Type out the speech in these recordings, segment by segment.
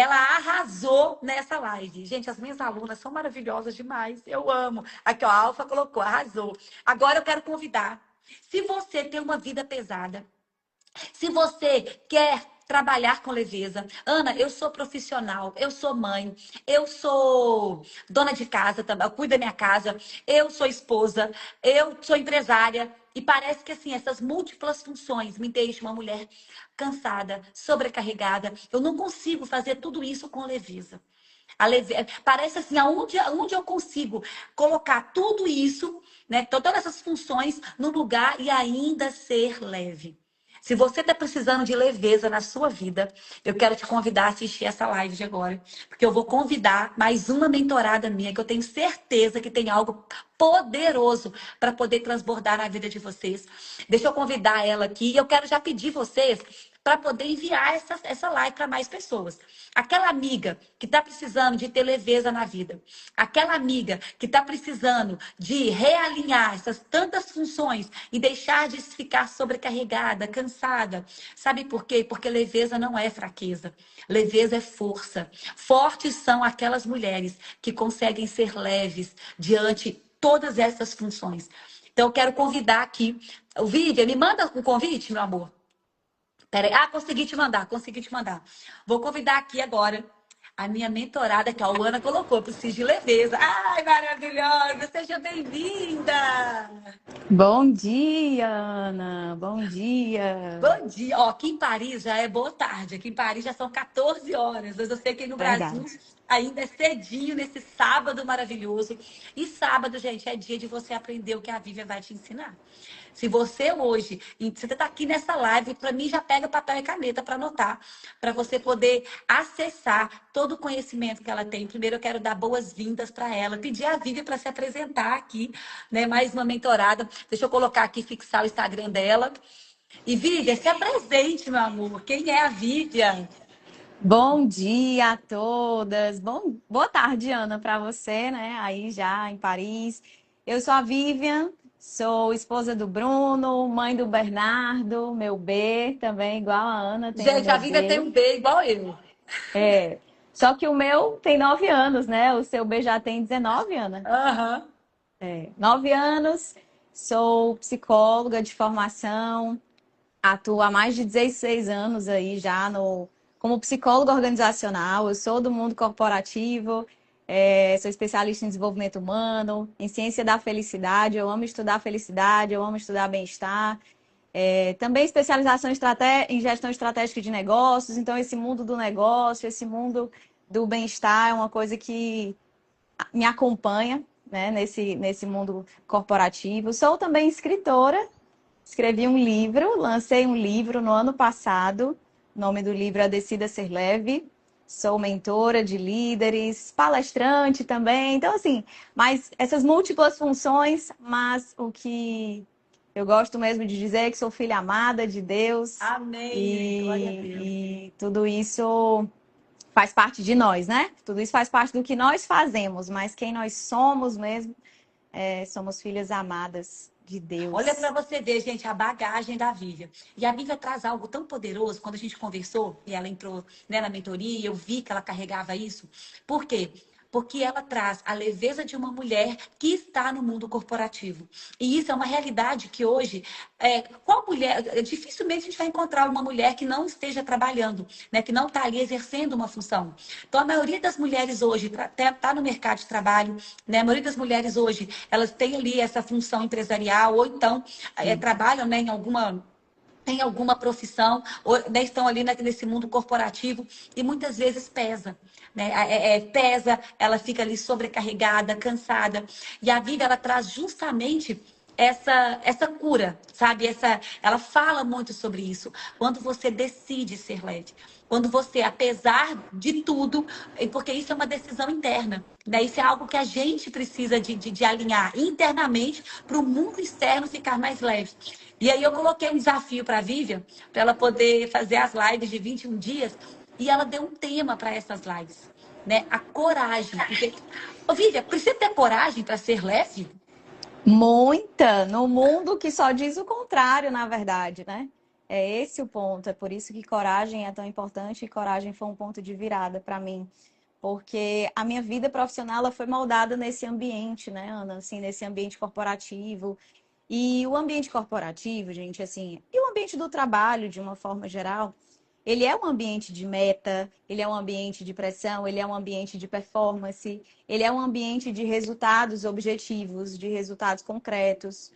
Ela arrasou nessa live. Gente, as minhas alunas são maravilhosas demais. Eu amo. Aqui, ó, a Alfa colocou, arrasou. Agora eu quero convidar. Se você tem uma vida pesada, se você quer trabalhar com leveza, Ana, eu sou profissional, eu sou mãe, eu sou dona de casa também, eu cuido da minha casa, eu sou esposa, eu sou empresária. E parece que assim, essas múltiplas funções me deixam uma mulher cansada, sobrecarregada. Eu não consigo fazer tudo isso com leveza. Parece assim, aonde eu consigo colocar tudo isso, né, todas essas funções no lugar e ainda ser leve. Se você está precisando de leveza na sua vida, eu quero te convidar a assistir essa live de agora. Porque eu vou convidar mais uma mentorada minha, que eu tenho certeza que tem algo poderoso para poder transbordar na vida de vocês. Deixa eu convidar ela aqui e eu quero já pedir vocês para poder enviar essa live para mais pessoas. Aquela amiga que está precisando de ter leveza na vida. Aquela amiga que está precisando de realinhar essas tantas funções e deixar de ficar sobrecarregada, cansada. Sabe por quê? Porque leveza não é fraqueza. Leveza é força. Fortes são aquelas mulheres que conseguem ser leves diante de todas essas funções. Então, eu quero convidar aqui. Vivian, me manda um convite, meu amor. Peraí. Ah, consegui te mandar, consegui te mandar. Vou convidar aqui agora a minha mentorada, que a Luana colocou. Eu preciso de leveza. Ai, maravilhosa! Seja bem-vinda! Bom dia, Ana. Bom dia. Bom dia. Ó, aqui em Paris já é boa tarde. Aqui em Paris já são 14 horas. Mas eu sei que aí no Brasil Verdade. ainda é cedinho, nesse sábado maravilhoso. E sábado, gente, é dia de você aprender o que a Vivian vai te ensinar. Se você hoje, você está aqui nessa live, para mim já pega papel e caneta para anotar, para você poder acessar todo o conhecimento que ela tem. Primeiro eu quero dar boas-vindas para ela, pedir a Vivian para se apresentar aqui, né? Mais uma mentorada. Deixa eu colocar aqui, fixar o Instagram dela. E Vivian, se apresente, meu amor. Quem é a Vivian? Bom dia a todas. Boa tarde, Ana, para você, né? Aí já em Paris. Eu sou a Vivian, sou esposa do Bruno, mãe do Bernardo, meu B, também igual a Ana, tem o Gente, a meu Vivian tem B. um B igual eu. É. Só que o meu tem 9 anos, né? O seu B já tem 19, Ana. Aham. 9 anos, sou psicóloga de formação. Atuo há mais de 16 anos aí já como psicóloga organizacional. Eu sou do mundo corporativo, sou especialista em desenvolvimento humano, em ciência da felicidade. Eu amo estudar felicidade, eu amo estudar bem-estar. Também especialização em gestão estratégica de negócios. Então, esse mundo do negócio, esse mundo do bem-estar é uma coisa que me acompanha, né, nesse mundo corporativo. Sou também escritora. Escrevi um livro, lancei um livro no ano passado. O nome do livro é Decida Ser Leve. Sou mentora de líderes, palestrante também. Então, assim, mas essas múltiplas funções, mas o que eu gosto mesmo de dizer é que sou filha amada de Deus Amém. Glória a Deus. e tudo isso faz parte de nós, né? Tudo isso faz parte do que nós fazemos, mas quem nós somos mesmo, somos filhas amadas de Olha para Deus. você ver, gente, a bagagem da Vivian. E a Vivian traz algo tão poderoso. Quando a gente conversou e ela entrou, né, na mentoria, eu vi que ela carregava isso. Por quê? Porque ela traz a leveza de uma mulher que está no mundo corporativo. E isso é uma realidade que hoje, qual mulher, dificilmente a gente vai encontrar uma mulher que não esteja trabalhando, né, que não está ali exercendo uma função. Então, a maioria das mulheres hoje está no mercado de trabalho, né? A maioria das mulheres hoje, elas têm ali essa função empresarial, ou então trabalham, né, em alguma profissão, ou, né, estão ali nesse mundo corporativo e muitas vezes pesa, né? Pesa, ela fica ali sobrecarregada, cansada. E a Vivi, ela traz justamente essa cura, sabe? Ela fala muito sobre isso. Quando você decide ser leve. Quando você, apesar de tudo, porque isso é uma decisão interna, né? Isso é algo que a gente precisa de alinhar internamente para o mundo externo ficar mais leve. E aí eu coloquei um desafio para a Vivian, para ela poder fazer as lives de 21 dias, e ela deu um tema para essas lives, né? A coragem. Porque, ô, Vivian, precisa ter coragem para ser leve? Muita, no mundo que só diz o contrário, na verdade, né? É esse o ponto. É por isso que coragem é tão importante e coragem foi um ponto de virada para mim. Porque a minha vida profissional ela foi moldada nesse ambiente, né, Ana? Assim, nesse ambiente corporativo. E o ambiente corporativo, gente, assim, e o ambiente do trabalho, de uma forma geral, ele é um ambiente de meta, ele é um ambiente de pressão, ele é um ambiente de performance, ele é um ambiente de resultados objetivos, de resultados concretos.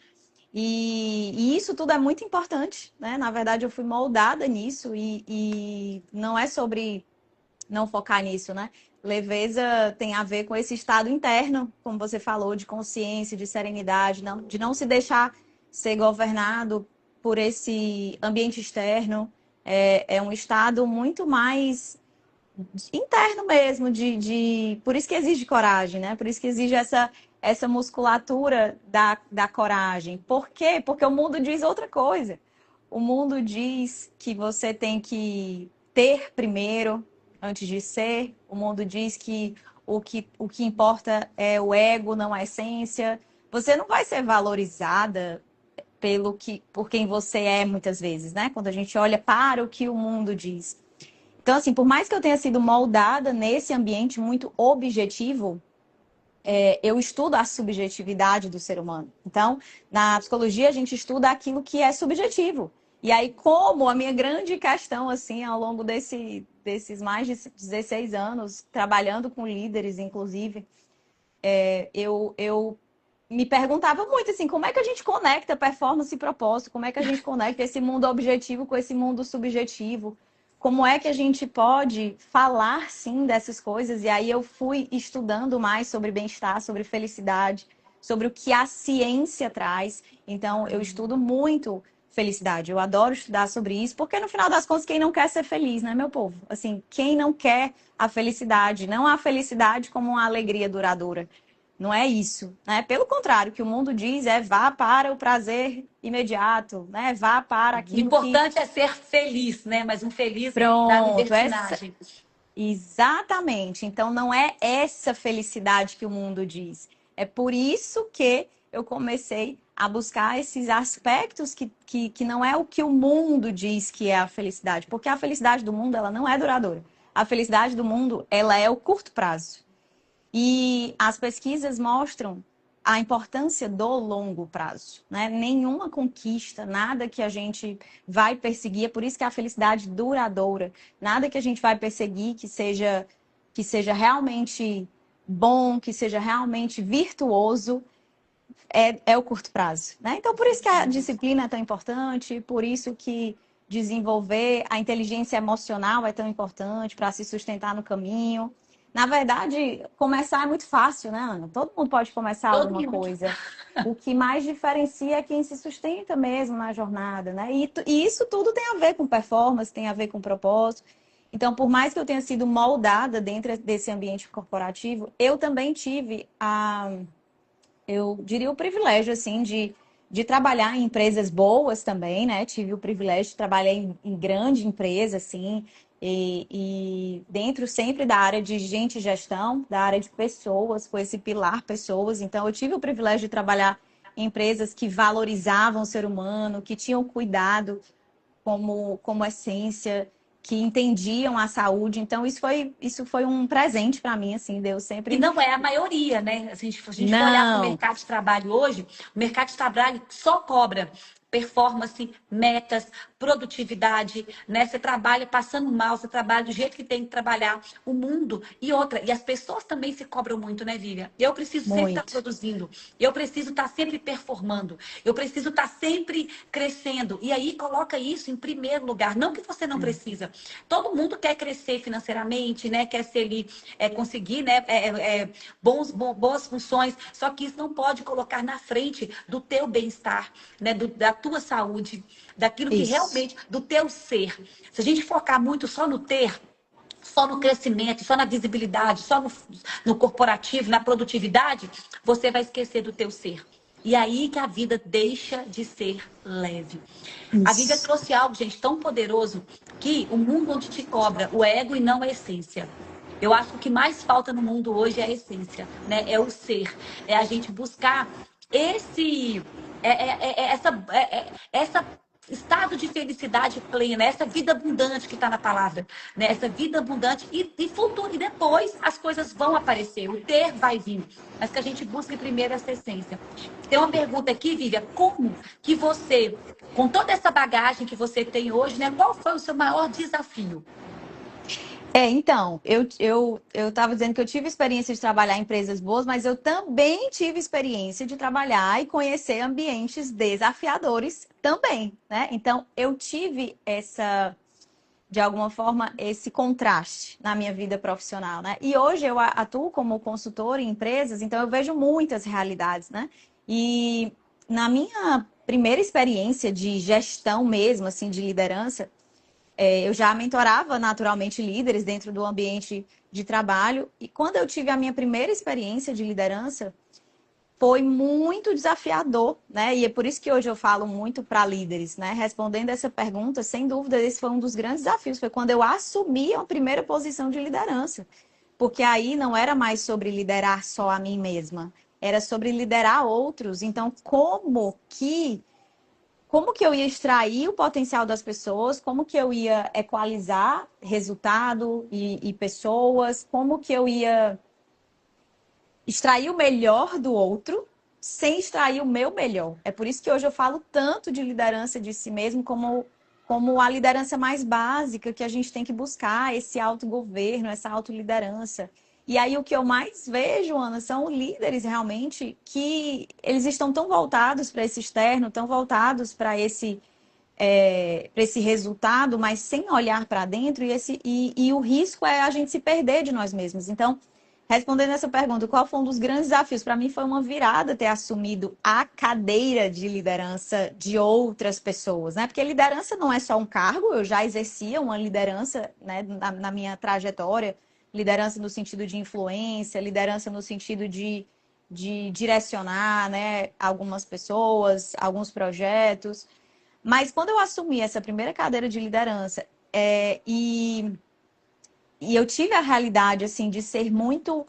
E isso tudo é muito importante, né? Na verdade, eu fui moldada nisso e não é sobre não focar nisso, né? Leveza tem a ver com esse estado interno, como você falou, de consciência, de serenidade, de não se deixar ser governado por esse ambiente externo. É um estado muito mais interno mesmo, por isso que exige coragem, né? Por isso que exige essa musculatura da coragem. Por quê? Porque o mundo diz outra coisa. O mundo diz que você tem que ter primeiro, antes de ser. O mundo diz que o que importa é o ego, não a essência. Você não vai ser valorizada por quem você é, muitas vezes, né? Quando a gente olha para o que o mundo diz. Então, assim, por mais que eu tenha sido moldada nesse ambiente muito objetivo, eu estudo a subjetividade do ser humano. Então, na psicologia, a gente estuda aquilo que é subjetivo. E aí, como a minha grande questão, assim, ao longo desses mais de 16 anos, trabalhando com líderes, inclusive, eu me perguntava muito, assim, como é que a gente conecta performance e propósito? Como é que a gente conecta esse mundo objetivo com esse mundo subjetivo? Como é que a gente pode falar, sim, dessas coisas? E aí eu fui estudando mais sobre bem-estar, sobre felicidade, sobre o que a ciência traz. Então, eu estudo muito felicidade. Eu adoro estudar sobre isso, porque no final das contas, quem não quer ser feliz, né, meu povo? Assim, quem não quer a felicidade, não a felicidade como uma alegria duradoura. Não é isso, né? Pelo contrário, o que o mundo diz é vá para o prazer imediato, né? Vá para O aquilo que importante é ser feliz, né? Mas um feliz da pronto, libertinagem. exatamente. Então não é essa felicidade que o mundo diz. É por isso que eu comecei a buscar esses aspectos que não é o que o mundo diz que é a felicidade, porque a felicidade do mundo ela não é duradoura. A felicidade do mundo ela é o curto prazo. E as pesquisas mostram a importância do longo prazo, né? Nenhuma conquista, nada que a gente vai perseguir, é por isso que a felicidade duradoura, nada que a gente vai perseguir que seja realmente bom, que seja realmente virtuoso, é o curto prazo, né? Então, por isso que a disciplina é tão importante, por isso que desenvolver a inteligência emocional é tão importante para se sustentar no caminho. Na verdade, começar é muito fácil, né, Ana? Todo mundo pode começar Todo alguma mundo. coisa. O que mais diferencia é quem se sustenta mesmo na jornada, né? E isso tudo tem a ver com performance, tem a ver com propósito. Então, por mais que eu tenha sido moldada dentro desse ambiente corporativo, eu também tive eu diria o privilégio, assim, de trabalhar em empresas boas também, né? Tive o privilégio de trabalhar em grande empresa, assim, e dentro sempre da área de gente e gestão, da área de pessoas, com esse pilar pessoas. Então, eu tive o privilégio de trabalhar em empresas que valorizavam o ser humano, que tinham cuidado como essência, que entendiam a saúde. Então, isso foi um presente para mim, assim, Deus E sempre. não é a maioria, né? Se a gente for olhar para o Não, mercado de trabalho hoje, o mercado de trabalho só cobra performance, metas, produtividade, né? Você trabalha passando mal, você trabalha do jeito que tem que trabalhar, o mundo e outra. E as pessoas também se cobram muito, né, Vivian? Eu preciso sempre estar muito. produzindo, eu preciso estar sempre performando, eu preciso estar sempre crescendo. E aí coloca isso em primeiro lugar. Não que você não precisa. Todo mundo quer crescer financeiramente, né? Quer ser ali, conseguir, né? Boas funções. Só que isso não pode colocar na frente do teu bem-estar, né? Da tua saúde, daquilo que Isso. realmente, do teu ser. Se a gente focar muito só no ter, só no crescimento, só na visibilidade, só no corporativo, na produtividade, você vai esquecer do teu ser. E aí que a vida deixa de ser leve. A vida Isso. trouxe algo, gente, tão poderoso que o mundo onde te cobra o ego e não a essência. Eu acho que o que mais falta no mundo hoje é a essência, né? É o ser, é a gente buscar esse, essa estado de felicidade plena, essa vida abundante que está na palavra, né? Essa vida abundante e futuro. E depois as coisas vão aparecer, o ter vai vir. Mas que a gente busque primeiro essa essência. Tem uma pergunta aqui, Vivian, como que você, com toda essa bagagem que você tem hoje, né? Qual foi o seu maior desafio? Então, eu estava dizendo que eu tive experiência de trabalhar em empresas boas, mas eu também tive experiência de trabalhar e conhecer ambientes desafiadores também, né? Então, eu tive de alguma forma, esse contraste na minha vida profissional, né? E hoje eu atuo como consultora em empresas, então eu vejo muitas realidades, né? E na minha primeira experiência de gestão mesmo, assim, de liderança, eu já mentorava naturalmente líderes dentro do ambiente de trabalho. E quando eu tive a minha primeira experiência de liderança, foi muito desafiador, né? E é por isso que hoje eu falo muito para líderes, né? Respondendo essa pergunta, sem dúvida, esse foi um dos grandes desafios. Foi quando eu assumi a primeira posição de liderança. Porque aí não era mais sobre liderar só a mim mesma, era sobre liderar outros. Então, como que eu ia extrair o potencial das pessoas, como que eu ia equalizar resultado e pessoas, como que eu ia extrair o melhor do outro sem extrair o meu melhor. É por isso que hoje eu falo tanto de liderança de si mesmo como a liderança mais básica que a gente tem que buscar, esse autogoverno, essa autoliderança. E aí o que eu mais vejo, Ana, são líderes realmente que eles estão tão voltados para esse externo, tão voltados para esse resultado, mas sem olhar para dentro, e o risco é a gente se perder de nós mesmos. Então, respondendo essa pergunta, qual foi um dos grandes desafios? Para mim foi uma virada ter assumido a cadeira de liderança de outras pessoas, né? Porque liderança não é só um cargo, eu já exercia uma liderança, né, na minha trajetória, liderança no sentido de influência, liderança no sentido de direcionar, né, algumas pessoas, alguns projetos. Mas quando eu assumi essa primeira cadeira de liderança, e eu tive a realidade assim de ser muito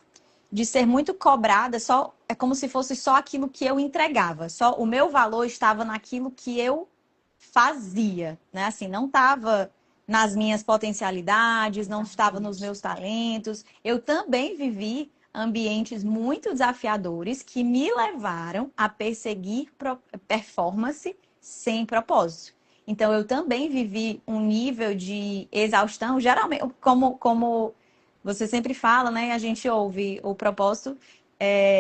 cobrada, só é como se fosse só aquilo que eu entregava, só o meu valor estava naquilo que eu fazia, né? Assim, não estava nas minhas potencialidades, não estava nos meus talentos. Eu também vivi ambientes muito desafiadores que me levaram a perseguir performance sem propósito. Então, eu também vivi um nível de exaustão, geralmente, como você sempre fala, né? A gente ouve o propósito,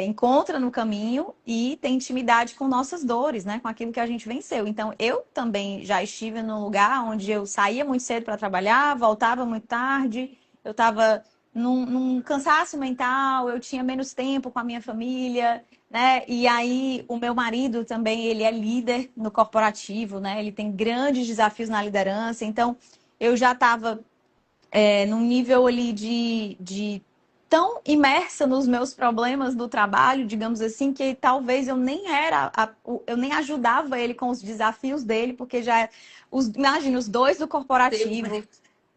encontra no caminho e tem intimidade com nossas dores, né? Com aquilo que a gente venceu. Então, eu também já estive num lugar onde eu saía muito cedo para trabalhar, voltava muito tarde, eu estava num cansaço mental, eu tinha menos tempo com a minha família, né? E aí o meu marido também, ele é líder no corporativo, né? Ele tem grandes desafios na liderança. Então, eu já estava num nível ali de tão imersa nos meus problemas do trabalho, digamos assim, que talvez eu nem eu nem ajudava ele com os desafios dele, porque imagina, os dois do corporativo,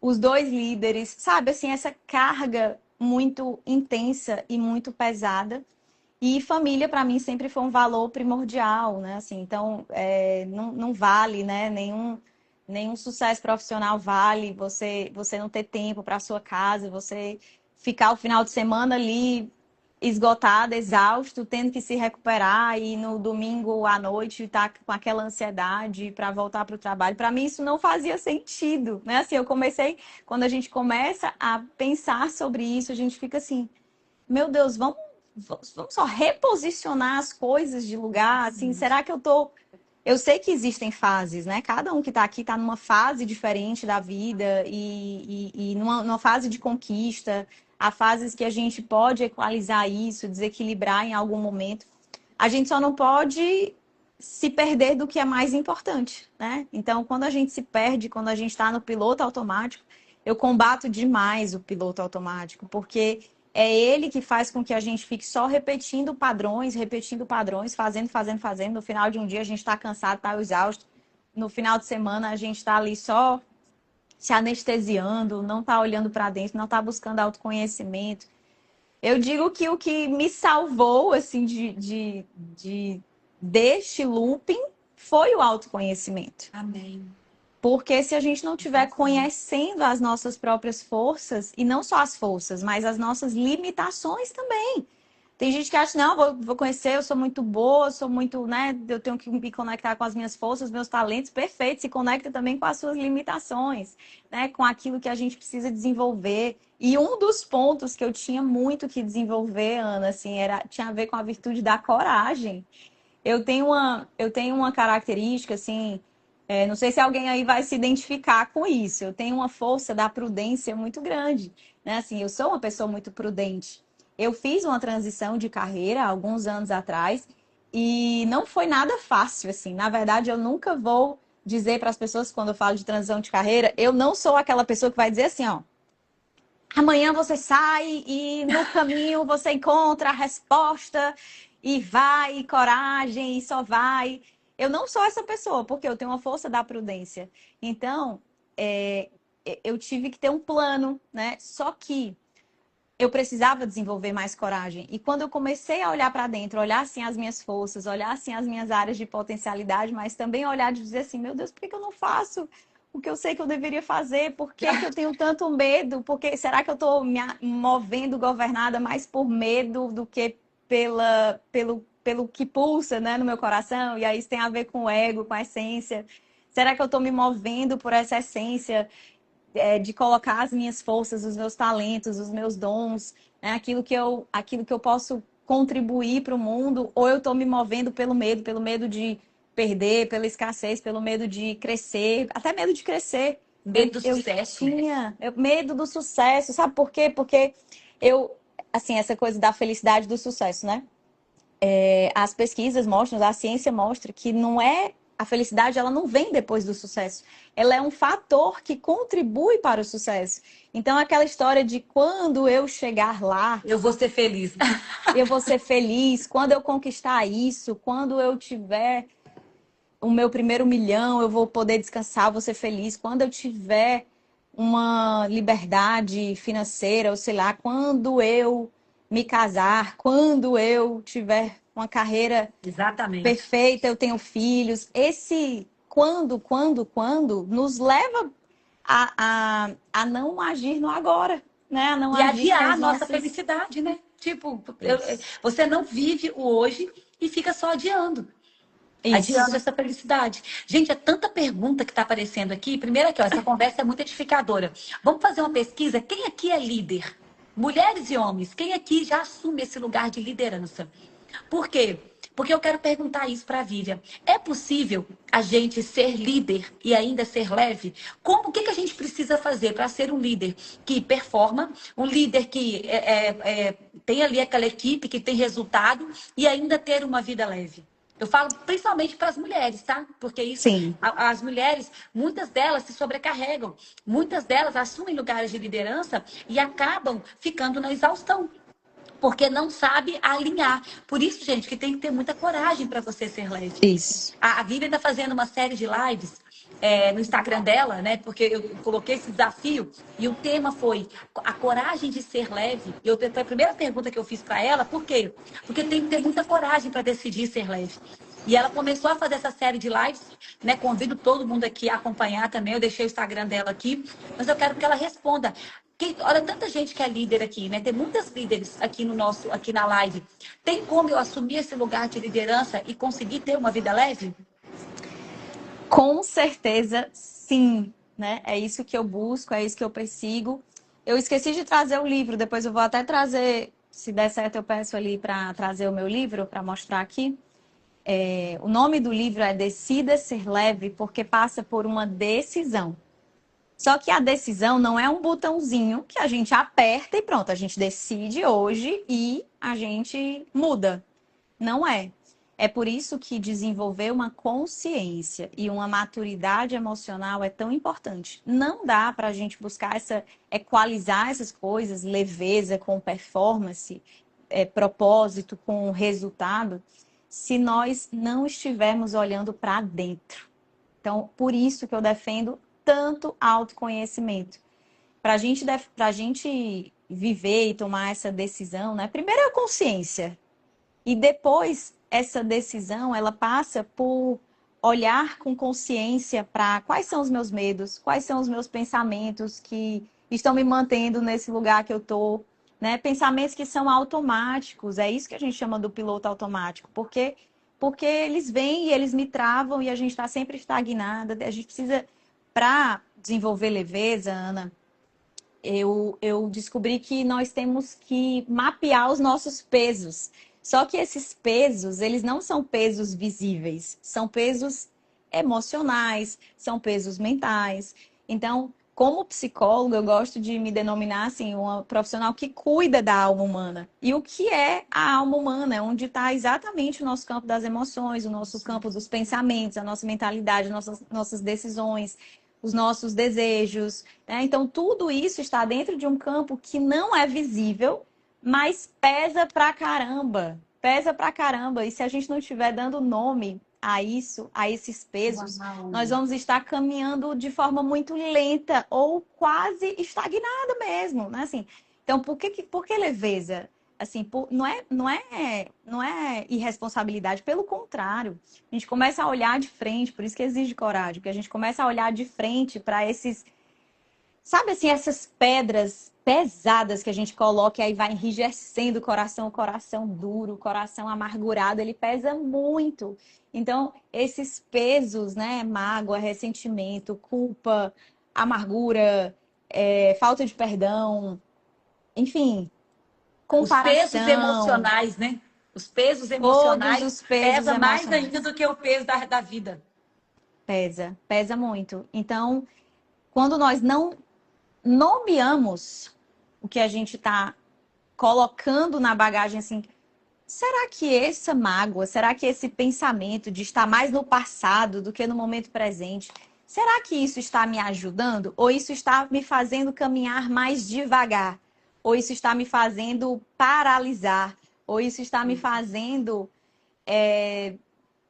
os dois líderes, sabe, assim, essa carga muito intensa e muito pesada. E família, para mim, sempre foi um valor primordial, né? Assim, então, não vale, né? Nenhum sucesso profissional vale você não ter tempo para a sua casa, você ficar o final de semana ali esgotado, exausto, tendo que se recuperar e no domingo à noite estar com aquela ansiedade para voltar para o trabalho. Para mim, isso não fazia sentido, né? Assim, quando a gente começa a pensar sobre isso, a gente fica assim, meu Deus, vamos só reposicionar as coisas de lugar, assim, será que eu sei que existem fases, né? Cada um que está aqui está numa fase diferente da vida e numa fase de conquista. Há fases que a gente pode equalizar isso, desequilibrar em algum momento. A gente só não pode se perder do que é mais importante, né? Então, quando a gente se perde, quando a gente está no piloto automático, eu combato demais o piloto automático, porque é ele que faz com que a gente fique só repetindo padrões, fazendo, fazendo, fazendo. No final de um dia a gente está cansado, está exausto. No final de semana a gente está ali só se anestesiando, não está olhando para dentro, não está buscando autoconhecimento. Eu digo que o que me salvou, assim, deste looping foi o autoconhecimento. Amém. Porque se a gente não estiver conhecendo as nossas próprias forças, e não só as forças, mas as nossas limitações também. Tem gente que acha, não, vou conhecer, eu sou muito boa, sou muito, né? Eu tenho que me conectar com as minhas forças, meus talentos, perfeito. Se conecta também com as suas limitações, né? Com aquilo que a gente precisa desenvolver. E um dos pontos que eu tinha muito que desenvolver, Ana, assim, tinha a ver com a virtude da coragem. Eu tenho uma característica, assim, não sei se alguém aí vai se identificar com isso. Eu tenho uma força da prudência muito grande, né? Assim, eu sou uma pessoa muito prudente. Eu fiz uma transição de carreira há alguns anos atrás e não foi nada fácil, assim. Na verdade, eu nunca vou dizer para as pessoas, quando eu falo de transição de carreira, eu não sou aquela pessoa que vai dizer assim, ó, amanhã você sai e no caminho você encontra a resposta e vai, e coragem, e só vai. Eu não sou essa pessoa, porque eu tenho uma força da prudência. Então, eu tive que ter um plano, né? Só que eu precisava desenvolver mais coragem. E quando eu comecei a olhar para dentro, olhar assim as minhas forças, olhar assim as minhas áreas de potencialidade, mas também olhar de dizer assim, meu Deus, por que eu não faço o que eu sei que eu deveria fazer? Por que eu tenho tanto medo? Porque será que eu estou me movendo, governada mais por medo do que pelo que pulsa, né, no meu coração? E aí isso tem a ver com o ego, com a essência. Será que eu estou me movendo por essa essência? De colocar as minhas forças, os meus talentos, os meus dons, né? aquilo que eu posso contribuir para o mundo, ou eu estou me movendo pelo medo de perder, pela escassez, pelo medo de crescer, até medo de crescer. Medo do sucesso. Medo do sucesso, sabe por quê? Porque assim, essa coisa da felicidade do sucesso, né? As pesquisas mostram, a ciência mostra que não é a felicidade, ela não vem depois do sucesso. Ela é um fator que contribui para o sucesso. Então, aquela história de quando eu chegar lá, eu vou ser feliz. eu vou ser feliz, quando eu conquistar isso, quando eu tiver o meu primeiro milhão, eu vou poder descansar, vou ser feliz. Quando eu tiver uma liberdade financeira, ou sei lá, quando eu me casar, quando eu tiver uma carreira Exatamente. perfeita, eu tenho filhos. Esse quando nos leva a não agir no agora, né? A não E agir com adiar a as nossa nossas... felicidade, né? Tipo, você não vive o hoje e fica só adiando. Adiando Isso. essa felicidade. Gente, é tanta pergunta que está aparecendo aqui. Primeiro aqui, ó, essa conversa é muito edificadora. Vamos fazer uma pesquisa. Quem aqui é líder? Mulheres e homens. Quem aqui já assume esse lugar de liderança? Por quê? Porque eu quero perguntar isso para a Vivian. É possível a gente ser líder e ainda ser leve? O que a gente precisa fazer para ser um líder que performa, um líder que tem ali aquela equipe que tem resultado e ainda ter uma vida leve? Eu falo principalmente para as mulheres, tá? Porque isso, Sim. as mulheres, muitas delas se sobrecarregam, muitas delas assumem lugares de liderança e acabam ficando na exaustão, porque não sabe alinhar. Por isso, gente, que tem que ter muita coragem para você ser leve. Isso. A Vivian está fazendo uma série de lives no Instagram dela, né? Porque eu coloquei esse desafio e o tema foi a coragem de ser leve. E foi a primeira pergunta que eu fiz para ela. Por quê? Porque tem que ter muita coragem para decidir ser leve. E ela começou a fazer essa série de lives, né? Convido todo mundo aqui a acompanhar também. Eu deixei o Instagram dela aqui, mas eu quero que ela responda. Olha, tanta gente que é líder aqui, né? Tem muitas líderes aqui na live. Tem como eu assumir esse lugar de liderança e conseguir ter uma vida leve? Com certeza, sim, né? É isso que eu busco, é isso que eu persigo. Eu esqueci de trazer o livro, depois eu vou até trazer, se der certo, eu peço ali para trazer o meu livro para mostrar aqui. O nome do livro é Decida Ser Leve, porque passa por uma decisão. Só que a decisão não é um botãozinho que a gente aperta e pronto, a gente decide hoje e a gente muda. Não é. É por isso que desenvolver uma consciência e uma maturidade emocional é tão importante. Não dá para a gente buscar equalizar essas coisas, leveza com performance, propósito com resultado, se nós não estivermos olhando para dentro. Então, por isso que eu defendo tanto autoconhecimento. Para a gente viver e tomar essa decisão, né? Primeiro é a consciência. E depois, essa decisão, ela passa por olhar com consciência para quais são os meus medos, quais são os meus pensamentos que estão me mantendo nesse lugar que eu tô, né? Pensamentos que são automáticos, é isso que a gente chama do piloto automático, porque eles vêm e eles me travam e a gente está sempre estagnada. A gente precisa, para desenvolver leveza, Ana, eu descobri que nós temos que mapear os nossos pesos. Só que esses pesos, eles não são pesos visíveis, são pesos emocionais, são pesos mentais. Então, como psicóloga, eu gosto de me denominar assim, uma profissional que cuida da alma humana. E o que é a alma humana? É onde está exatamente o nosso campo das emoções, o nosso campo dos pensamentos, a nossa mentalidade, nossas decisões, os nossos desejos, né? Então, tudo isso está dentro de um campo que não é visível, mas pesa pra caramba. Pesa pra caramba. E se a gente não estiver dando nome a isso, a esses pesos, Uau. nós vamos estar caminhando de forma muito lenta ou quase estagnada mesmo, né? Assim, então, por que leveza? Assim, não é irresponsabilidade, pelo contrário. A gente começa a olhar de frente, por isso que exige coragem, porque a gente começa a olhar de frente para esses, sabe assim, essas pedras pesadas que a gente coloca e aí vai enrijecendo o coração duro, o coração amargurado, ele pesa muito. Então, esses pesos, né, mágoa, ressentimento, culpa, amargura, falta de perdão, enfim, Os pesos comparação, emocionais, né? Os pesos todos emocionais os pesos pesa mais ainda emocionais. do que o peso da vida. Pesa muito. Então, quando nós não nomeamos o que a gente está colocando na bagagem, assim, será que essa mágoa, será que esse pensamento de estar mais no passado do que no momento presente, será que isso está me ajudando? Ou isso está me fazendo caminhar mais devagar? Ou isso está me fazendo paralisar? Ou isso está me fazendo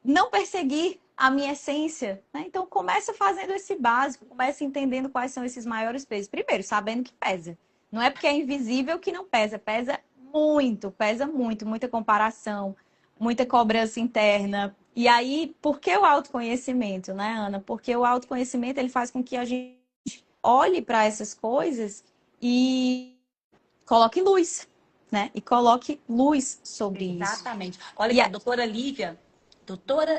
não perseguir a minha essência, né? Então começa fazendo esse básico, começa entendendo quais são esses maiores pesos. Primeiro, sabendo que pesa. Não é porque é invisível que não pesa, pesa muito, muita comparação, muita cobrança interna. E aí, por que o autoconhecimento, né, Ana? Porque o autoconhecimento ele faz com que a gente olhe para essas coisas e coloque luz, né? E coloque luz sobre isso. Exatamente. Olha E que a a... doutora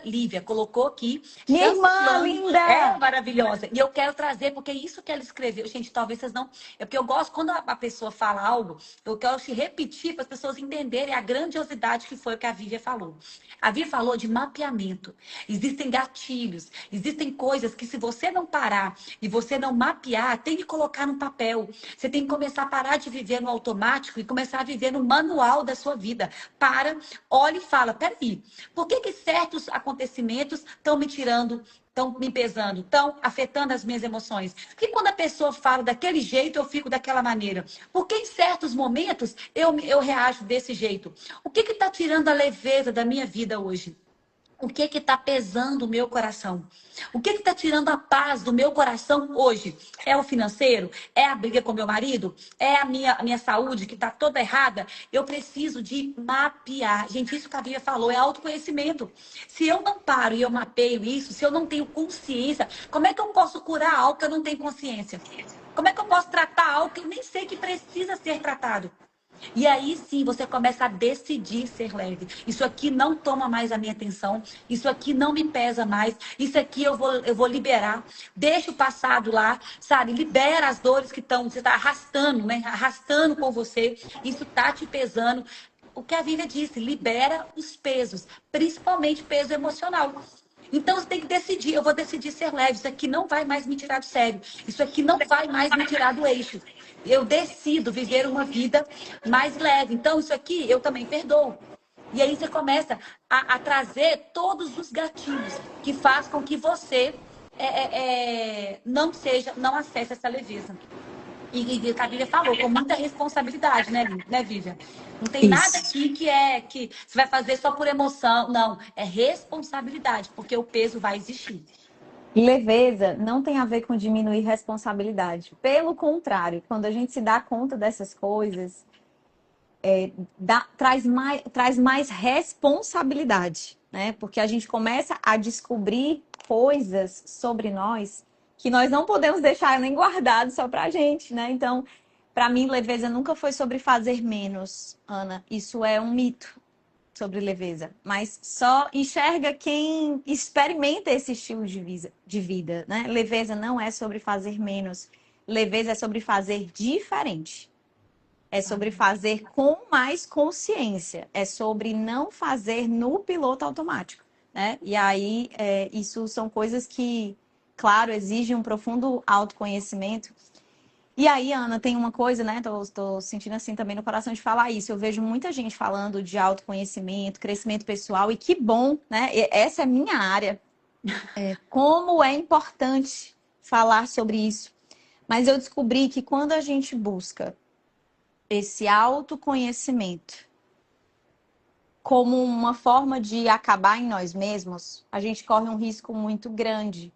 Lívia colocou aqui, Minha irmã chancelando, é linda! maravilhosa. E eu quero trazer, porque isso que ela escreveu, gente, talvez vocês não. É porque eu gosto, quando a pessoa fala algo, eu quero te repetir para as pessoas entenderem a grandiosidade que foi o que a Vívia falou. A Vívia falou de mapeamento. Existem gatilhos, existem coisas que, se você não parar e você não mapear, tem que colocar no papel. Você tem que começar a parar de viver no automático e começar a viver no manual da sua vida. Para, olha e fala: peraí, por que certos acontecimentos estão me tirando, estão me pesando, estão afetando as minhas emoções? Porque quando a pessoa fala daquele jeito, eu fico daquela maneira? Porque em certos momentos eu reajo desse jeito? O que está tirando a leveza da minha vida hoje? O que está pesando o meu coração? O que está tirando a paz do meu coração hoje? É o financeiro? É a briga com meu marido? É a minha saúde que está toda errada? Eu preciso de mapear. Gente, isso que a Bíblia falou é autoconhecimento. Se eu não paro e eu mapeio isso, se eu não tenho consciência, como é que eu posso curar algo que eu não tenho consciência? Como é que eu posso tratar algo que eu nem sei que precisa ser tratado? E aí sim você começa a decidir ser leve. Isso aqui não toma mais a minha atenção. Isso aqui não me pesa mais. Isso aqui eu vou liberar. Deixa o passado lá, sabe? Libera as dores que você está arrastando, né? Arrastando com você. Isso tá te pesando. O que a Bíblia disse, libera os pesos, principalmente peso emocional. Então você tem que decidir, eu vou decidir ser leve. Isso aqui não vai mais me tirar do sério. Isso aqui não vai mais me tirar do eixo. Eu decido viver uma vida mais leve. Então isso aqui eu também perdoo. E aí você começa a trazer todos os gatilhos que faz com que você não acesse essa leveza. E a Bíblia falou com muita responsabilidade, né, Vivian? Não tem nada Isso. aqui que você vai fazer só por emoção. Não, é responsabilidade, porque o peso vai existir. Leveza não tem a ver com diminuir responsabilidade. Pelo contrário, quando a gente se dá conta dessas coisas, traz mais responsabilidade, né? Porque a gente começa a descobrir coisas sobre nós que nós não podemos deixar nem guardado só pra gente, né? Então, para mim, leveza nunca foi sobre fazer menos, Ana. Isso é um mito sobre leveza. Mas só enxerga quem experimenta esse estilo de vida, né? Leveza não é sobre fazer menos. Leveza é sobre fazer diferente. É sobre fazer com mais consciência. É sobre não fazer no piloto automático, né? E aí, isso são coisas que, claro, exigem um profundo autoconhecimento. E aí, Ana, tem uma coisa, né? Tô sentindo assim também no coração de falar isso. Eu vejo muita gente falando de autoconhecimento, crescimento pessoal, e que bom, né? Essa é a minha área. Como é importante falar sobre isso. Mas eu descobri que quando a gente busca esse autoconhecimento como uma forma de acabar em nós mesmos, a gente corre um risco muito grande,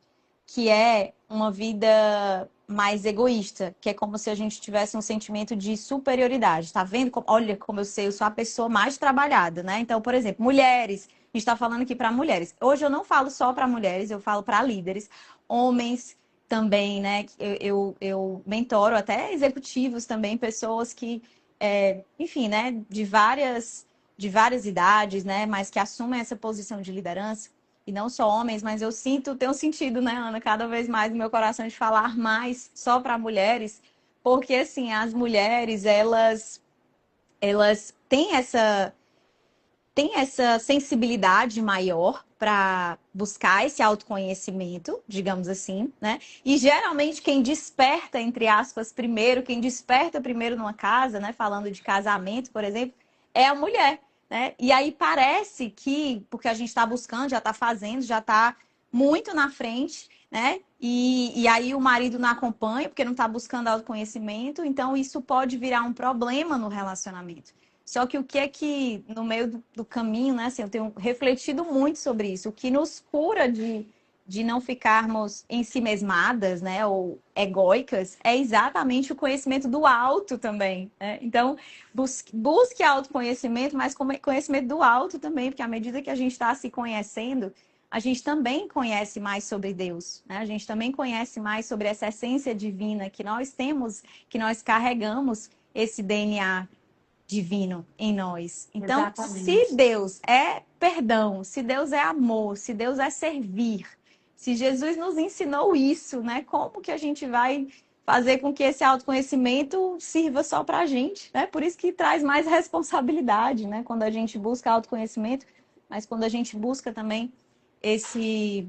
que é uma vida mais egoísta, que é como se a gente tivesse um sentimento de superioridade. Tá vendo? Olha como eu sei, eu sou a pessoa mais trabalhada, né? Então, por exemplo, mulheres, a gente está falando aqui para mulheres. Hoje eu não falo só para mulheres, eu falo para líderes, homens também, né? Eu mentoro até executivos também, pessoas que, enfim, né? De várias idades, né? Mas que assumem essa posição de liderança. E não só homens, mas eu tenho sentido, né, Ana, cada vez mais no meu coração de falar mais só para mulheres, porque assim, as mulheres, elas têm essa sensibilidade maior para buscar esse autoconhecimento, digamos assim, né? E geralmente quem desperta, entre aspas, primeiro, quem desperta primeiro numa casa, né, falando de casamento, por exemplo, é a mulher, né? E aí parece que, porque a gente está buscando, já está fazendo, já está muito na frente, né? E aí o marido não acompanha, porque não está buscando autoconhecimento, então isso pode virar um problema no relacionamento. Só que o que é que, no meio do caminho, né? Assim, eu tenho refletido muito sobre isso. O que nos cura de não ficarmos em si mesmadas, né? Ou egóicas, é exatamente o conhecimento do alto também, né? Então, busque autoconhecimento, mas conhecimento do alto também, porque à medida que a gente está se conhecendo, a gente também conhece mais sobre Deus, né? A gente também conhece mais sobre essa essência divina que nós temos, que nós carregamos esse DNA divino em nós. Então, Exatamente. se Deus é perdão, se Deus é amor, se Deus é servir, se Jesus nos ensinou isso, né? Como que a gente vai fazer com que esse autoconhecimento sirva só para a gente, né? Por isso que traz mais responsabilidade, né? Quando a gente busca autoconhecimento, mas quando a gente busca também esse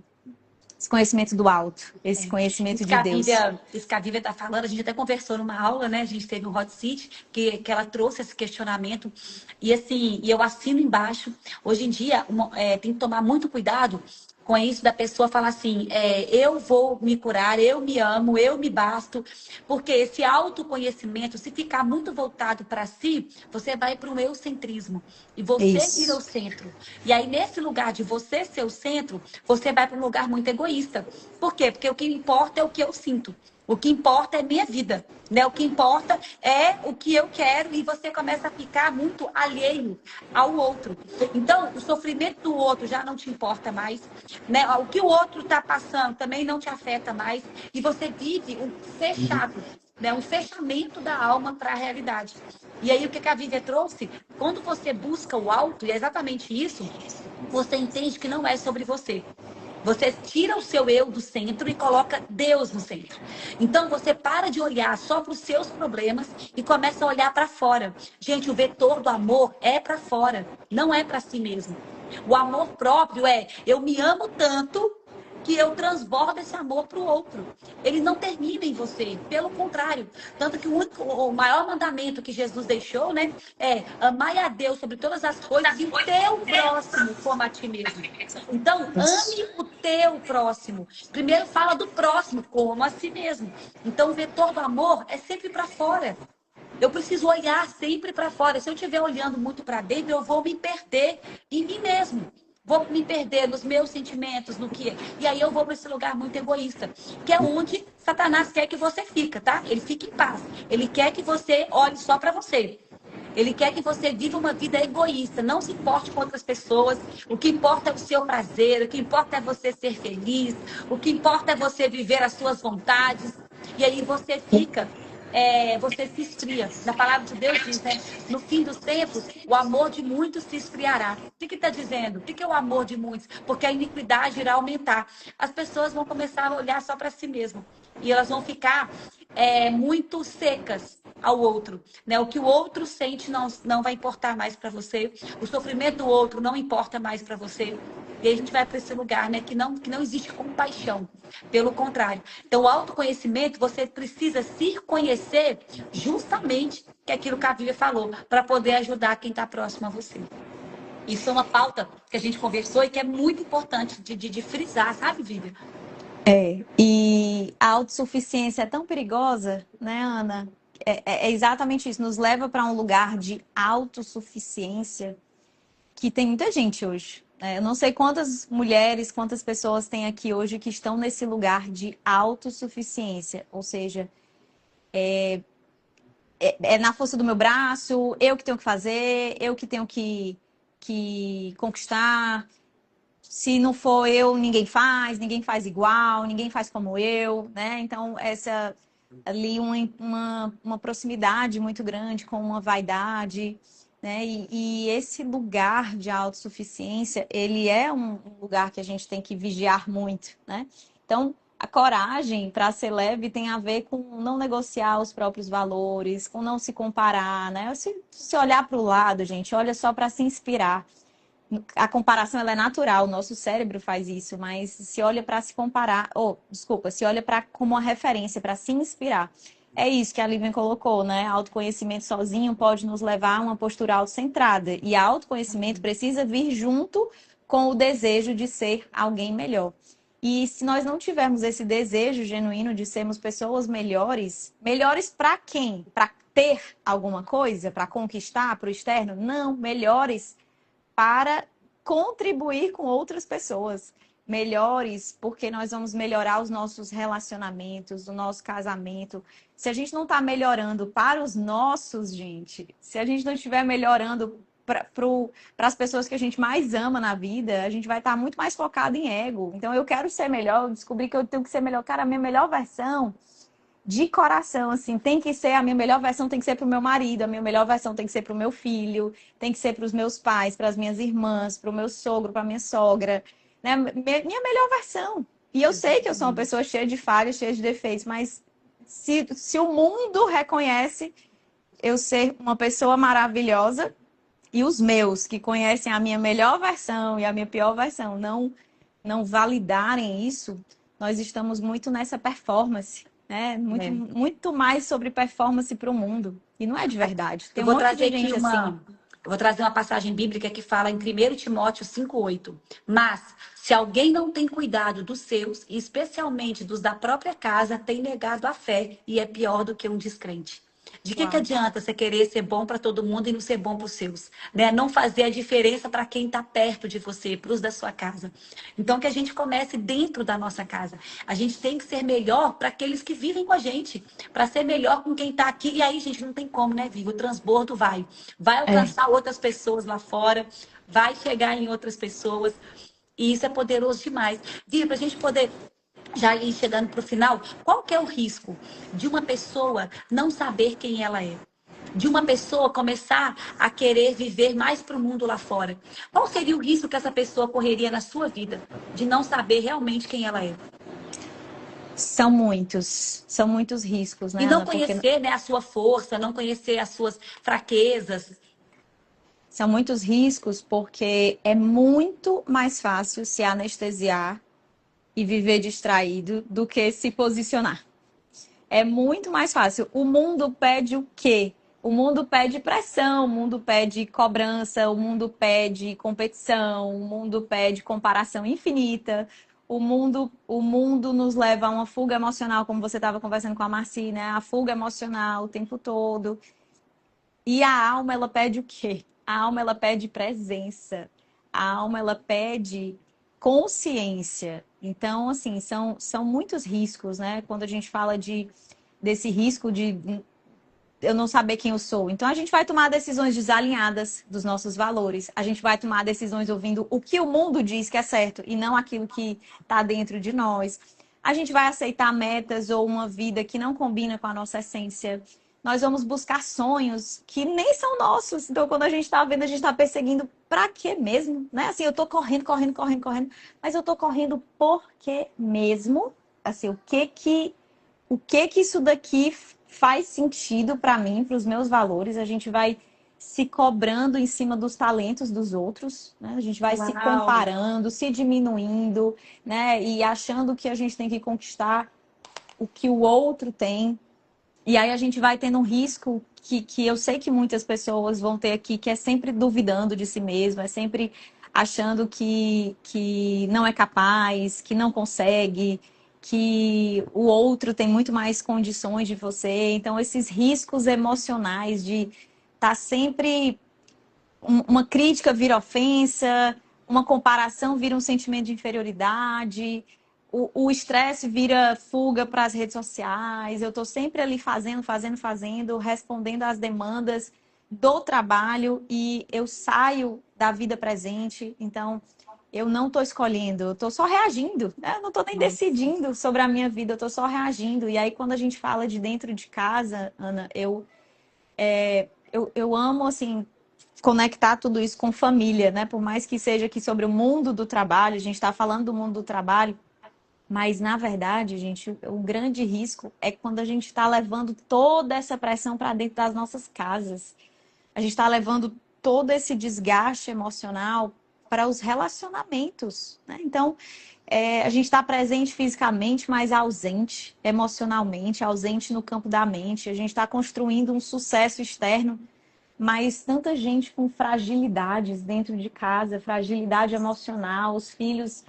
conhecimento do alto, esse conhecimento de Deus. Isso que a Vívia está falando, a gente até conversou numa aula, né? A gente teve um hot seat que ela trouxe esse questionamento. E assim, e eu assino embaixo. Hoje em dia, tem que tomar muito cuidado com isso da pessoa falar assim, eu vou me curar, eu me amo, eu me basto. Porque esse autoconhecimento, se ficar muito voltado para si, você vai para o eurocentrismo. E você vira o Isso. centro. E aí, nesse lugar de você ser o centro, você vai para um lugar muito egoísta. Por quê? Porque o que importa é o que eu sinto. O que importa é minha vida, né? O que importa é o que eu quero e você começa a ficar muito alheio ao outro. Então, o sofrimento do outro já não te importa mais, né? O que o outro está passando também não te afeta mais e você vive um fechado, né? Um fechamento da alma para a realidade. E aí, o que a Vívia trouxe? Quando você busca o alto, e é exatamente isso, você entende que não é sobre você. Você tira o seu eu do centro e coloca Deus no centro. Então você para de olhar só para os seus problemas e começa a olhar para fora. Gente, o vetor do amor é para fora, não é para si mesmo. O amor próprio é eu me amo tanto que eu transbordo esse amor para o outro. Ele não termina em você, pelo contrário. Tanto que o maior mandamento que Jesus deixou, né, é amai a Deus sobre todas as coisas e o teu próximo como a ti mesmo. Então, ame o teu próximo. Primeiro fala do próximo como a si mesmo. Então, o vetor do amor é sempre para fora. Eu preciso olhar sempre para fora. Se eu estiver olhando muito para dentro, eu vou me perder em mim mesmo. Vou me perder nos meus sentimentos, no que. E aí eu vou para esse lugar muito egoísta, que é onde Satanás quer que você fique, tá? Ele fique em paz. Ele quer que você olhe só para você. Ele quer que você viva uma vida egoísta, não se importe com outras pessoas. O que importa é o seu prazer, o que importa é você ser feliz, o que importa é você viver as suas vontades. E aí você fica, você se esfria. Na palavra de Deus diz, né? No fim dos tempos, o amor de muitos se esfriará. O que está dizendo? O que é o amor de muitos? Porque a iniquidade irá aumentar. As pessoas vão começar a olhar só para si mesmas. E elas vão ficar muito secas ao outro, né? O que o outro sente não vai importar mais para você. O sofrimento do outro não importa mais para você. E aí a gente vai para esse lugar, né? Que não existe compaixão. Pelo contrário. Então, o autoconhecimento, você precisa se conhecer justamente, que é aquilo que a Bíblia falou, para poder ajudar quem está próximo a você. Isso é uma pauta que a gente conversou e que é muito importante de frisar, sabe, Bíblia? E a autossuficiência é tão perigosa, né, Ana? É exatamente isso, nos leva para um lugar de autossuficiência que tem muita gente hoje. Eu não sei quantas mulheres, quantas pessoas tem aqui hoje que estão nesse lugar de autossuficiência, ou seja, é na força do meu braço, eu que tenho que fazer, eu que tenho que conquistar. Se não for eu, ninguém faz igual, ninguém faz como eu, né? Então, essa ali uma proximidade muito grande com uma vaidade, né? E esse lugar de autossuficiência, ele é um lugar que a gente tem que vigiar muito, né? Então, a coragem para ser leve tem a ver com não negociar os próprios valores, com não se comparar, né? Se olhar para o lado, gente, olha só para se inspirar. A comparação ela é natural, o nosso cérebro faz isso, mas se olha para se comparar, se olha para como uma referência, para se inspirar. É isso que a Lívia colocou, né? Autoconhecimento sozinho pode nos levar a uma postura autocentrada. E autoconhecimento precisa vir junto com o desejo de ser alguém melhor. E se nós não tivermos esse desejo genuíno de sermos pessoas melhores, melhores para quem? Para ter alguma coisa, para conquistar, para o externo? Não, melhores para contribuir com outras pessoas melhores, porque nós vamos melhorar os nossos relacionamentos, o nosso casamento. Se a gente não está melhorando para os nossos, gente, se a gente não estiver melhorando para as pessoas que a gente mais ama na vida, a gente vai estar muito mais focado em ego. Então, eu quero ser melhor, eu descobri que eu tenho que ser melhor. Cara, a minha melhor versão de coração, assim, tem que ser, a minha melhor versão tem que ser para o meu marido, a minha melhor versão tem que ser para o meu filho, tem que ser para os meus pais, para as minhas irmãs, para o meu sogro, para a minha sogra, né? Minha melhor versão. E eu sei que eu sou uma pessoa cheia de falhas, cheia de defeitos, mas se o mundo reconhece eu ser uma pessoa maravilhosa e os meus, que conhecem a minha melhor versão e a minha pior versão, não validarem isso, nós estamos muito nessa performance, né? Muito mais sobre performance para o mundo. E não é de verdade. Tem Eu um vou monte trazer de aqui gente assim. eu vou trazer uma passagem bíblica que fala em 1 Timóteo 5,8. Mas, se alguém não tem cuidado dos seus, e especialmente dos da própria casa, tem negado a fé e é pior do que um descrente. De que Uau. adianta você querer ser bom para todo mundo e não ser bom para os seus? Né? Não fazer a diferença para quem está perto de você, para os da sua casa. Então, que a gente comece dentro da nossa casa. A gente tem que ser melhor para aqueles que vivem com a gente, para ser melhor com quem está aqui. E aí, gente, não tem como, né, Vivo? O transbordo vai alcançar outras pessoas lá fora, vai chegar em outras pessoas. E isso é poderoso demais. Viva, para a gente poder já ir chegando para o final, qual que é o risco de uma pessoa não saber quem ela é? De uma pessoa começar a querer viver mais para o mundo lá fora? Qual seria o risco que essa pessoa correria na sua vida de não saber realmente quem ela é? São muitos riscos, né, E não Ana? Porque conhecer, né, a sua força, não conhecer as suas fraquezas. são muitos riscos, porque é muito mais fácil se anestesiar e viver distraído do que se posicionar. É muito mais fácil. O mundo pede o quê? O mundo pede pressão, o mundo pede cobrança, o mundo pede competição, o mundo pede comparação infinita. O mundo nos leva a uma fuga emocional, como você estava conversando com a Marci, né? A fuga emocional o tempo todo. E a alma, ela pede o quê? A alma, ela pede presença. A alma, ela pede consciência. Então, assim, são muitos riscos, né? Quando a gente fala desse risco de eu não saber quem eu sou. Então a gente vai tomar decisões desalinhadas dos nossos valores. A gente vai tomar decisões ouvindo o que o mundo diz que é certo e não aquilo que está dentro de nós. A gente vai aceitar metas ou uma vida que não combina com a nossa essência. Nós vamos buscar sonhos que nem são nossos. Então, quando a gente está vendo, a gente está perseguindo para quê mesmo? Né? Assim, eu estou correndo, correndo, correndo, correndo, mas eu estou correndo por quê mesmo? Assim, o que isso daqui faz sentido para mim, para os meus valores? A gente vai se cobrando em cima dos talentos dos outros, né? A gente vai se Uau! comparando, se diminuindo, né? E achando que a gente tem que conquistar o que o outro tem. E aí a gente vai tendo um risco que eu sei que muitas pessoas vão ter aqui, que é sempre duvidando de si mesmo, é sempre achando que não é capaz, que não consegue, que o outro tem muito mais condições de você. Então, esses riscos emocionais de estar sempre uma crítica vira ofensa, uma comparação vira um sentimento de inferioridade, o estresse vira fuga para as redes sociais. Eu estou sempre ali fazendo, respondendo às demandas do trabalho e eu saio da vida presente. Então, eu não estou escolhendo, eu estou só reagindo, né? Eu não estou nem decidindo sobre a minha vida, eu estou só reagindo. E aí, quando a gente fala de dentro de casa, Ana, eu amo, assim, conectar tudo isso com família, né? Por mais que seja aqui sobre o mundo do trabalho, a gente está falando do mundo do trabalho, mas na verdade, gente, o grande risco é quando a gente está levando toda essa pressão para dentro das nossas casas. A gente está levando todo esse desgaste emocional para os relacionamentos, né? Então, a gente está presente fisicamente, mas ausente emocionalmente, ausente no campo da mente. A gente está construindo um sucesso externo, mas tanta gente com fragilidades dentro de casa, fragilidade emocional, os filhos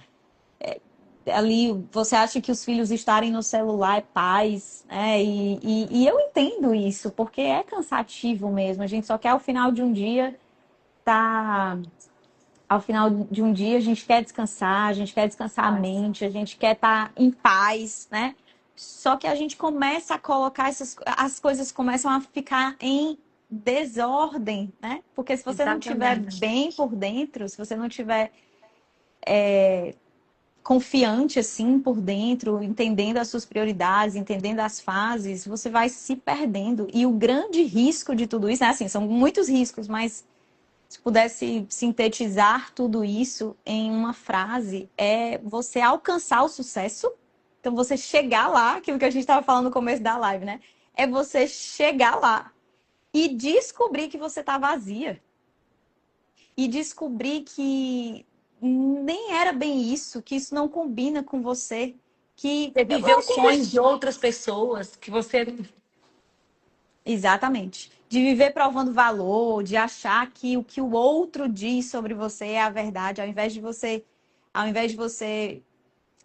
ali, você acha que os filhos estarem no celular é paz, né? E eu entendo isso, porque é cansativo mesmo. A gente só quer ao final de um dia tá. Ao final de um dia a gente quer descansar, a gente quer descansar a mente, a gente quer estar em paz, né? Só que a gente começa a colocar as coisas começam a ficar em desordem, né? Porque se você não estiver Exatamente. bem por dentro, se você não tiver confiante assim por dentro, entendendo as suas prioridades, entendendo as fases, você vai se perdendo. E o grande risco de tudo isso, né? Assim, são muitos riscos, mas se pudesse sintetizar tudo isso em uma frase, é você alcançar o sucesso. Então, você chegar lá, aquilo que a gente estava falando no começo da live, né? É você chegar lá e descobrir que você está vazia. E descobrir que nem era bem isso, que isso não combina com você, que Você viveu os sonhos de outras pessoas que você. exatamente. De viver provando valor, de achar que o outro diz sobre você é a verdade, ao invés de você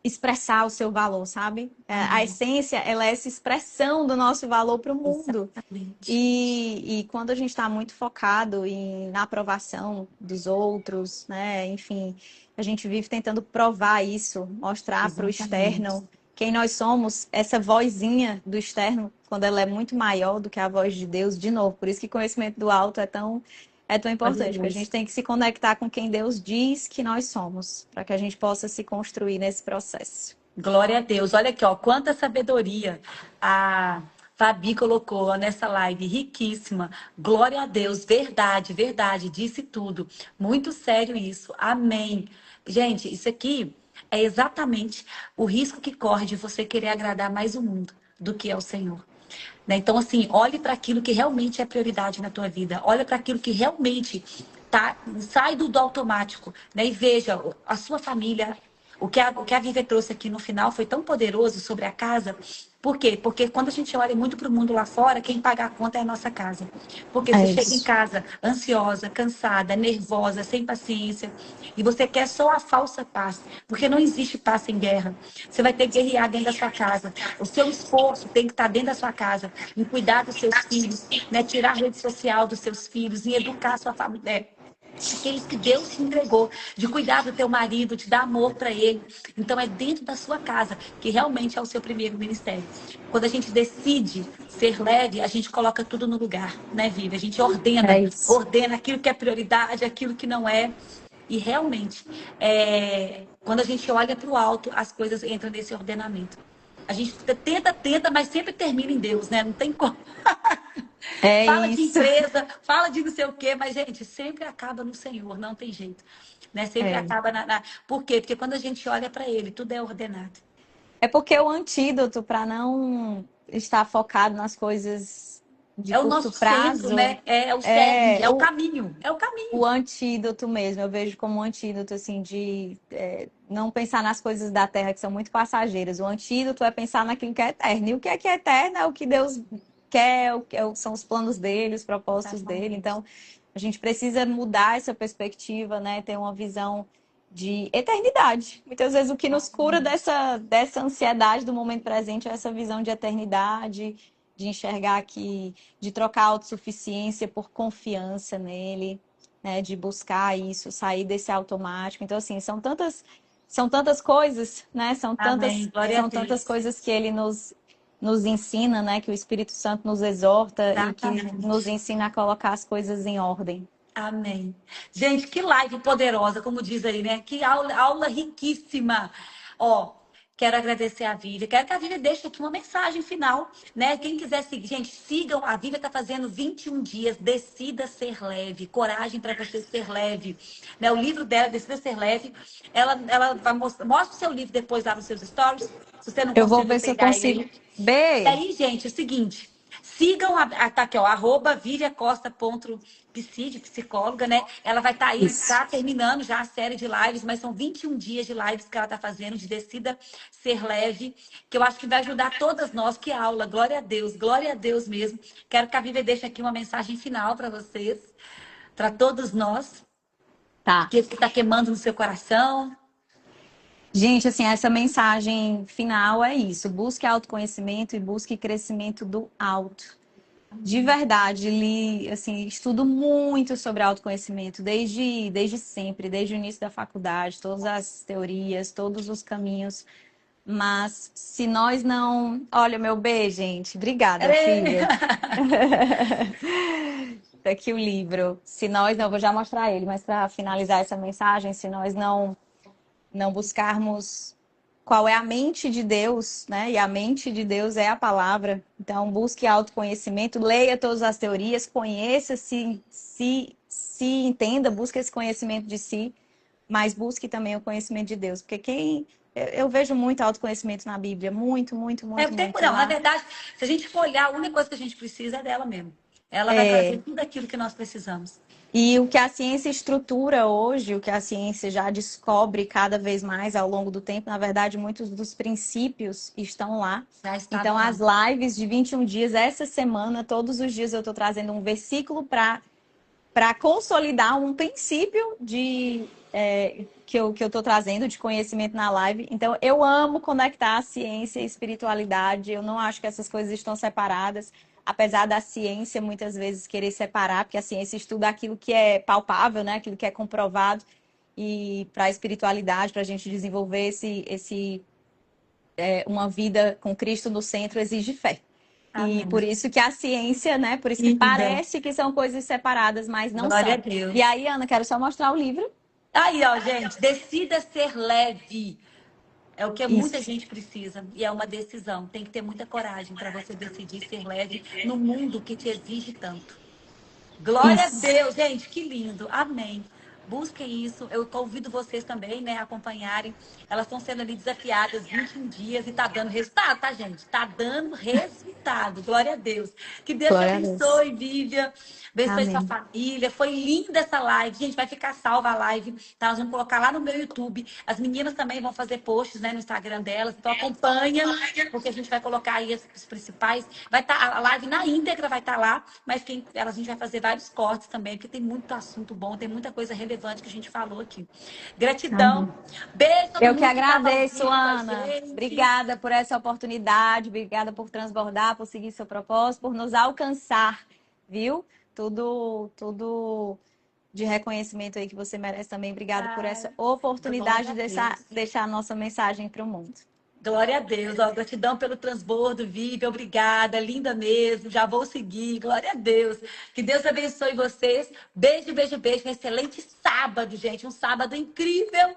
expressar o seu valor, sabe? A essência, ela é essa expressão do nosso valor para o mundo. Exatamente. E quando a gente está muito focado na aprovação dos outros, né? Enfim, a gente vive tentando provar isso, mostrar para o Exatamente. externo quem nós somos, essa vozinha do externo, quando ela é muito maior do que a voz de Deus, de novo. Por isso que conhecimento do alto é tão importante, porque a Poderoso. gente tem que se conectar com quem Deus diz que nós somos, para que a gente possa se construir nesse processo. Glória a Deus. Olha aqui, ó, quanta sabedoria a Fabi colocou nessa live, riquíssima. Glória a Deus, verdade, verdade, disse tudo. Muito sério isso. Amém. Gente, isso aqui é exatamente o risco que corre de você querer agradar mais o mundo do que ao Senhor. Né? Então, assim, olhe para aquilo que realmente é prioridade na tua vida. Olha para aquilo que realmente tá, sai do automático, né? E veja a sua família. O que a Vivian trouxe aqui no final foi tão poderoso sobre a casa. Por quê? Porque quando a gente olha muito para o mundo lá fora, quem paga a conta é a nossa casa. Porque você É chega em isso. casa ansiosa, cansada, nervosa, sem paciência, e você quer só a falsa paz, porque não existe paz sem guerra. Você vai ter que guerrear dentro da sua casa. O seu esforço tem que estar dentro da sua casa, em cuidar dos seus filhos, né? Tirar a rede social dos seus filhos, em educar a sua família. aqueles que Deus te entregou, de cuidar do teu marido, de dar amor para ele. Então é dentro da sua casa que realmente é o seu primeiro ministério. Quando a gente decide ser leve, a gente coloca tudo no lugar, né, Vivi? A gente É ordena, isso. ordena aquilo que é prioridade, aquilo que não é. E realmente, quando a gente olha para o alto, as coisas entram nesse ordenamento. A gente tenta, mas sempre termina em Deus, né? Não tem como. É Fala de isso. empresa, fala de não sei o quê, mas, gente, sempre acaba no Senhor, não tem jeito. Né? Sempre É. acaba na. Por quê? Porque quando a gente olha para Ele, tudo é ordenado. É porque o antídoto para não estar focado nas coisas de É o curto nosso centro, prazo né? É o cerne, é é o caminho. É o o caminho. antídoto mesmo. Eu vejo como um antídoto, assim, de não pensar nas coisas da terra que são muito passageiras. O antídoto é pensar naquilo que é eterno. E o que é eterno é o que Deus quer, são os planos dele, os propósitos dele. Exatamente. Então, a gente precisa mudar essa perspectiva, né? Ter uma visão de eternidade. Muitas vezes o que nos cura Exatamente. dessa ansiedade do momento presente é essa visão de eternidade, de enxergar que, de trocar a autossuficiência por confiança nele, né, de buscar isso, sair desse automático. Então, assim, são tantas coisas, né? Amém. Glória a São tantas Deus. coisas que ele nos ensina, né? Que o Espírito Santo nos exorta e que nos Exatamente. ensina a colocar as coisas em ordem. Amém. Gente, que live poderosa, como diz aí, né? Que aula riquíssima. Ó, quero agradecer a Vívia. Quero que a Vívia deixe aqui uma mensagem final, né? Quem quiser seguir, gente, sigam. A Vívia está fazendo 21 dias. Decida ser leve. Coragem para você ser leve. Né? O livro dela, Decida Ser Leve. Ela vai mostra o seu livro depois lá nos seus stories. Se você não Eu vou conseguiu ver se eu pegar ele consigo. aí. E B, aí, gente, é o seguinte. Sigam tá aqui, ó, @viviacosta.psi, de psicóloga, né? Ela vai estar aí, isso. tá terminando já a série de lives, mas são 21 dias de lives que ela tá fazendo, de Decida Ser Leve, que eu acho que vai ajudar todas nós. Que aula, glória a Deus mesmo. Quero que a Vivi deixe aqui uma mensagem final para vocês, para todos nós, Tá. que está queimando no seu coração. Gente, assim, essa mensagem final é isso. Busque autoconhecimento e busque crescimento do alto. De verdade, li, assim, estudo muito sobre autoconhecimento desde sempre, desde o início da faculdade, todas as teorias, todos os caminhos. Mas se nós não. Olha, meu beijo, gente. Obrigada, filha. Tá aqui o livro. Se nós não, vou já mostrar ele, mas para finalizar essa mensagem, se nós não buscarmos qual é a mente de Deus, né? E a mente de Deus é a palavra. Então, busque autoconhecimento, leia todas as teorias, conheça-se, se entenda, busque esse conhecimento de si, mas busque também o conhecimento de Deus, porque eu vejo muito autoconhecimento na Bíblia, muito, muito, muito, muito Não, na lá. verdade, se a gente for olhar, a única coisa que a gente precisa é dela mesmo. Ela vai trazer tudo aquilo que nós precisamos. E o que a ciência estrutura hoje, o que a ciência já descobre cada vez mais ao longo do tempo, na verdade, muitos dos princípios estão lá. Já está Então, lá. as lives de 21 dias, essa semana, todos os dias eu estou trazendo um versículo para consolidar um princípio que eu estou trazendo de conhecimento na live. Então, eu amo conectar a ciência e espiritualidade. Eu não acho que essas coisas estão separadas, apesar da ciência muitas vezes querer separar, porque a ciência estuda aquilo que é palpável, né? Aquilo que é comprovado. E para a espiritualidade, para a gente desenvolver uma vida com Cristo no centro, exige fé. E Amém. por isso que a ciência, né? Por isso que Linda. parece que são coisas separadas, mas não Glória a são. E Deus. aí, Ana, quero só mostrar o livro. Aí, ó, gente, decida ser leve. É o que muita Isso. gente precisa. E é uma decisão. Tem que ter muita coragem para você decidir ser leve no mundo que te exige tanto. Glória a Isso. Deus, gente, que lindo. Amém. Busquem isso. Eu convido vocês também, né, a acompanharem. Elas estão sendo ali desafiadas 21 dias e tá dando resultado, tá, gente? Tá dando resultado. Glória a Deus. Que Deus te Glória a Deus. abençoe, Vivian. Abençoe sua Amém. família. Foi linda essa live. Gente, vai ficar salva a live. Tá? Nós vamos colocar lá no meu YouTube. As meninas também vão fazer posts, né, no Instagram delas. Então acompanha, porque a gente vai colocar aí os principais. Vai estar a live na íntegra, vai estar lá, mas a gente vai fazer vários cortes também, porque tem muito assunto bom, tem muita coisa relevante que a gente falou aqui. Gratidão. Amém. Beijo a todo Eu que mundo que estava ao agradeço, vivo com a Ana. gente. Obrigada por essa oportunidade, obrigada por transbordar, por seguir seu propósito, por nos alcançar, viu? Tudo de reconhecimento aí que você merece também. Obrigada por essa Ai, oportunidade glória de a Deus. deixar a nossa mensagem para o mundo. Glória a Deus, ó, gratidão pelo transbordo, Vivi, obrigada, linda mesmo, já vou seguir, glória a Deus. Que Deus abençoe vocês. Beijo, beijo, beijo, um excelente sábado, gente, um sábado incrível.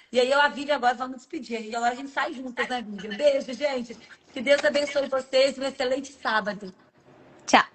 E aí eu e a Vivi agora vamos despedir, e agora a gente sai juntas, né, Vivi? Beijo, gente. Que Deus abençoe vocês, um excelente sábado. Tchau.